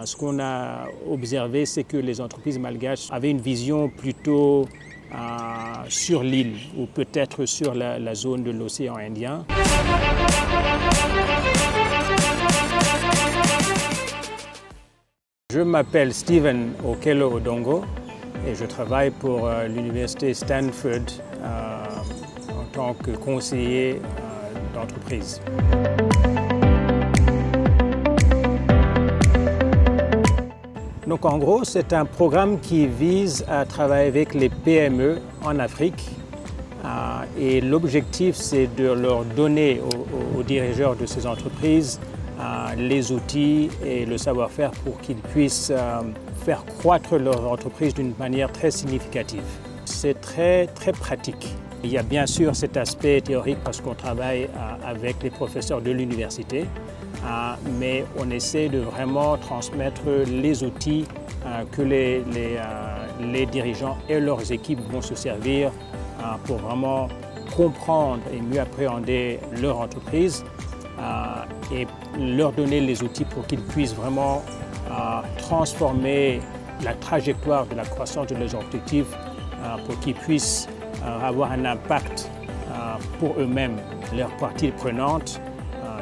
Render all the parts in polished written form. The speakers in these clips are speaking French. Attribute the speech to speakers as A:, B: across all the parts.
A: Ce qu'on a observé, c'est que les entreprises malgaches avaient une vision plutôt sur l'île ou peut-être sur la zone de l'océan Indien. Je m'appelle Stephen Okello Odongo et je travaille pour l'université Stanford en tant que conseiller d'entreprise. Donc en gros, c'est un programme qui vise à travailler avec les PME en Afrique et l'objectif c'est de leur donner aux dirigeants de ces entreprises les outils et le savoir-faire pour qu'ils puissent faire croître leur entreprise d'une manière très significative. C'est très pratique. Il y a bien sûr cet aspect théorique parce qu'on travaille avec les professeurs de l'université, mais on essaie de vraiment transmettre les outils que les dirigeants et leurs équipes vont se servir pour vraiment comprendre et mieux appréhender leur entreprise et leur donner les outils pour qu'ils puissent vraiment transformer la trajectoire de la croissance de leurs objectifs pour qu'ils puissent avoir un impact pour eux-mêmes, leurs parties prenantes,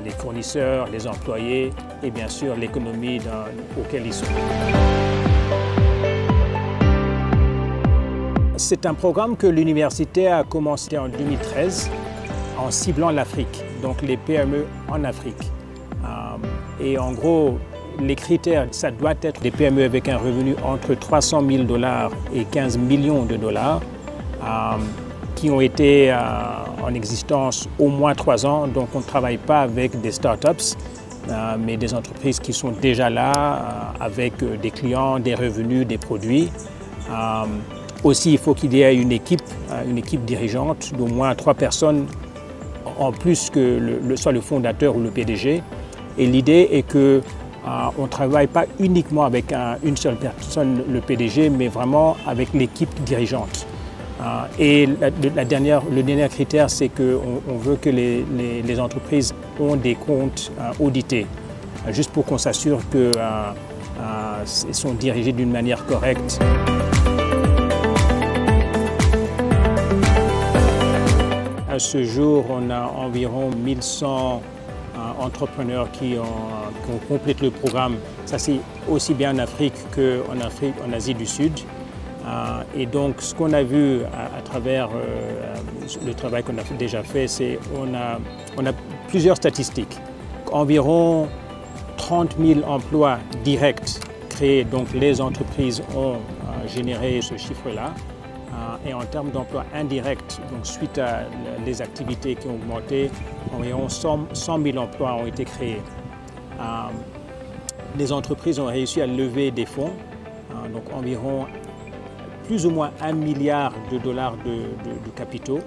A: les fournisseurs, les employés et bien sûr l'économie auquel ils sont. C'est un programme que l'université a commencé en 2013 en ciblant l'Afrique, donc les PME en Afrique. Et en gros, les critères, ça doit être des PME avec un revenu entre 300 000 $ et 15 millions de dollars qui ont été en existence au moins 3 ans. Donc on ne travaille pas avec des startups, mais des entreprises qui sont déjà là avec des clients, des revenus, des produits. Aussi, il faut qu'il y ait une équipe dirigeante d'au moins 3 personnes en plus que soit le fondateur ou le PDG. Et l'idée est qu'on ne travaille pas uniquement avec une seule personne, le PDG, mais vraiment avec l'équipe dirigeante. Et le dernier critère, c'est qu'on veut que les entreprises ont des comptes audités, juste pour qu'on s'assure qu'elles sont dirigées d'une manière correcte. À ce jour, on a environ 1100 entrepreneurs qui ont complété le programme. Ça, c'est aussi bien en Afrique qu'en Asie du Sud. Et donc, ce qu'on a vu à travers le travail qu'on a déjà fait, c'est qu'on a plusieurs statistiques. Environ 30 000 emplois directs créés, donc les entreprises ont généré ce chiffre-là. Et en termes d'emplois indirects, donc suite à les activités qui ont augmenté, environ 100 000 emplois ont été créés. Les entreprises ont réussi à lever des fonds, donc environ plus ou moins 1 milliard de dollars de capitaux.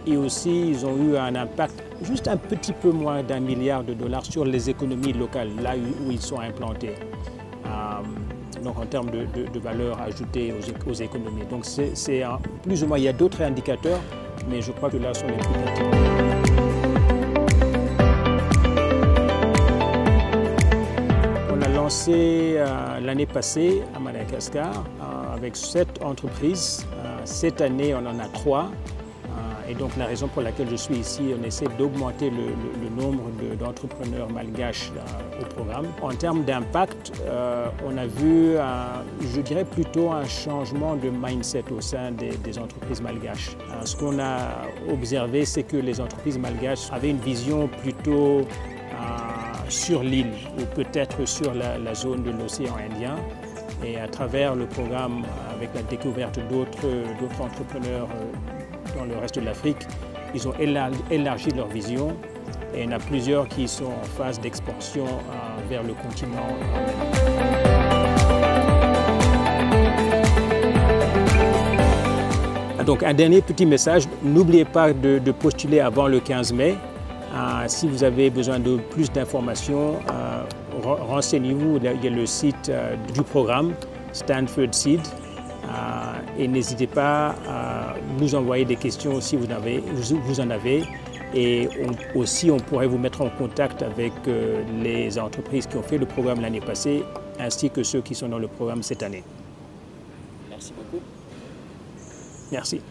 A: Et aussi, ils ont eu un impact juste un petit peu moins d'1 milliard de dollars sur les économies locales, là où ils sont implantés. Donc en termes de valeur ajoutée aux économies. Donc c'est plus ou moins, il y a d'autres indicateurs, mais je crois que là sont les plus pertinents. On a lancé l'année passée à Madagascar avec 7 entreprises. Cette année, on en a 3. Et donc la raison pour laquelle je suis ici, on essaie d'augmenter le nombre d'entrepreneurs malgaches au programme. En termes d'impact, on a vu, je dirais plutôt un changement de mindset au sein des entreprises malgaches. Ce qu'on a observé, c'est que les entreprises malgaches avaient une vision plutôt sur l'île ou peut-être sur la zone de l'océan Indien. Et à travers le programme, avec la découverte d'autres entrepreneurs dans le reste de l'Afrique, ils ont élargi leur vision et il y en a plusieurs qui sont en phase d'expansion vers le continent. Donc un dernier petit message, n'oubliez pas de postuler avant le 15 mai. Si vous avez besoin de plus d'informations, renseignez-vous, il y a le site du programme Stanford Seed. Et n'hésitez pas à nous envoyer des questions si vous en avez. Et aussi, on pourrait vous mettre en contact avec les entreprises qui ont fait le programme l'année passée, ainsi que ceux qui sont dans le programme cette année.
B: Merci beaucoup.
A: Merci.